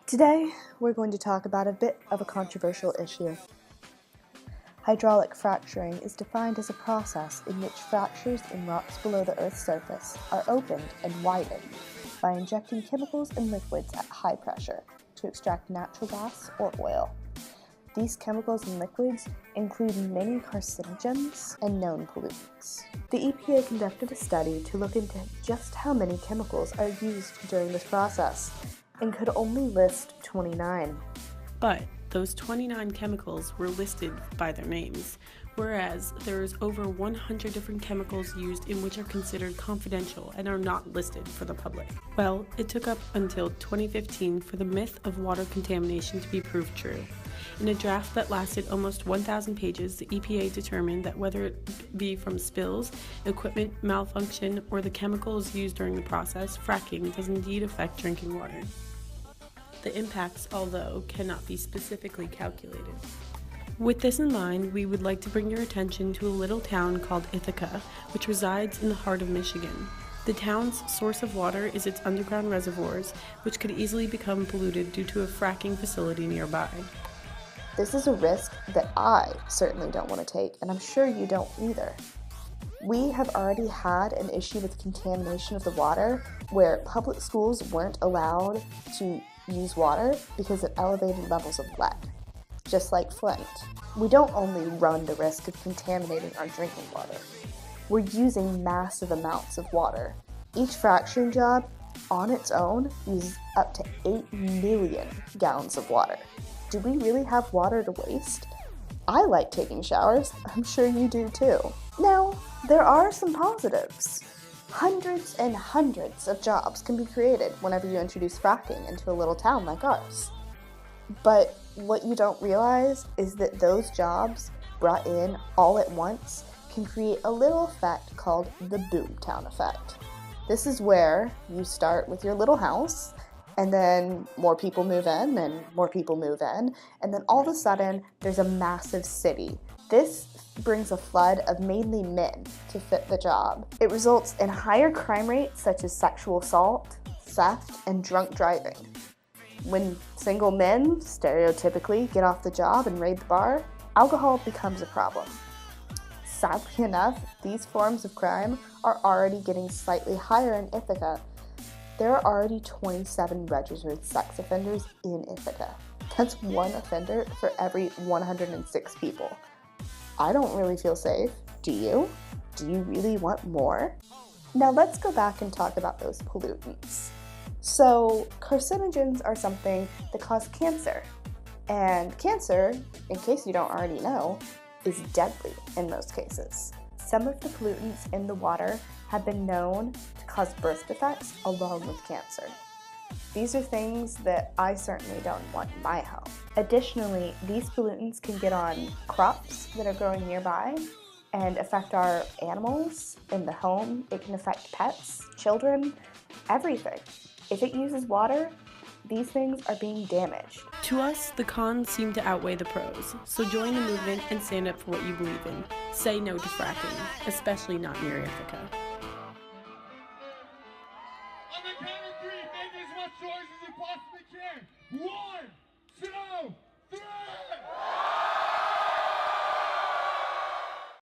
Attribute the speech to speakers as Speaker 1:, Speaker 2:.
Speaker 1: Today, we're going to talk about a bit of a controversial issue. Hydraulic fracturing is defined as a process in which fractures in rocks below the Earth's surface are opened and widened by injecting chemicals and liquids at high pressure to extract natural gas or oil. These chemicals and liquids include many carcinogens and known pollutants. The EPA conducted a study to look into just how many chemicals are used during this process and could only list 29.
Speaker 2: But those 29 chemicals were listed by their names, whereas there is over 100 different chemicals used in which are considered confidential and are not listed for the public. Well, it took up until 2015 for the myth of water contamination to be proved true. In a draft that lasted almost 1,000 pages, the EPA determined that whether it be from spills, equipment malfunction, or the chemicals used during the process, fracking does indeed affect drinking water. The impacts, although, cannot be specifically calculated. With this in mind, we would like to bring your attention to a little town called Ithaca, which resides in the heart of Michigan. The town's source of water is its underground reservoirs, which could easily become polluted due to a fracking facility nearby.
Speaker 1: This is a risk that I certainly don't want to take, and I'm sure you don't either. We have already had an issue with contamination of the water where public schools weren't allowed to use water because of elevated levels of lead, just like Flint. We don't only run the risk of contaminating our drinking water, we're using massive amounts of water. Each fracturing job on its own uses up to 8 million gallons of water. Do we really have water to waste? I like taking showers. I'm sure you do too. Now, there are some positives. Hundreds and hundreds of jobs can be created whenever you introduce fracking into a little town like ours. But what you don't realize is that those jobs, brought in all at once, can create a little effect called the boomtown effect. This is where you start with your little house, and then more people move in, and more people move in, and then all of a sudden, there's a massive city. This brings a flood of mainly men to fit the job. It results in higher crime rates such as sexual assault, theft, and drunk driving. When single men stereotypically get off the job and raid the bar, alcohol becomes a problem. Sadly enough, these forms of crime are already getting slightly higher in Ithaca. There are already 27 registered sex offenders in Ithaca. That's one offender for every 106 people. I don't really feel safe. Do you? Do you really want more? Now let's go back and talk about those pollutants. So carcinogens are something that cause cancer. And cancer, in case you don't already know, is deadly in most cases. Some of the pollutants in the water have been known to cause birth defects along with cancer. These are things that I certainly don't want in my home. Additionally, these pollutants can get on crops that are growing nearby and affect our animals in the home. It can affect pets, children, everything. If it uses water, these things are being damaged.
Speaker 2: To us, the cons seem to outweigh the pros, so join the movement and stand up for what you believe in. Say no to fracking, especially not near Ithaca.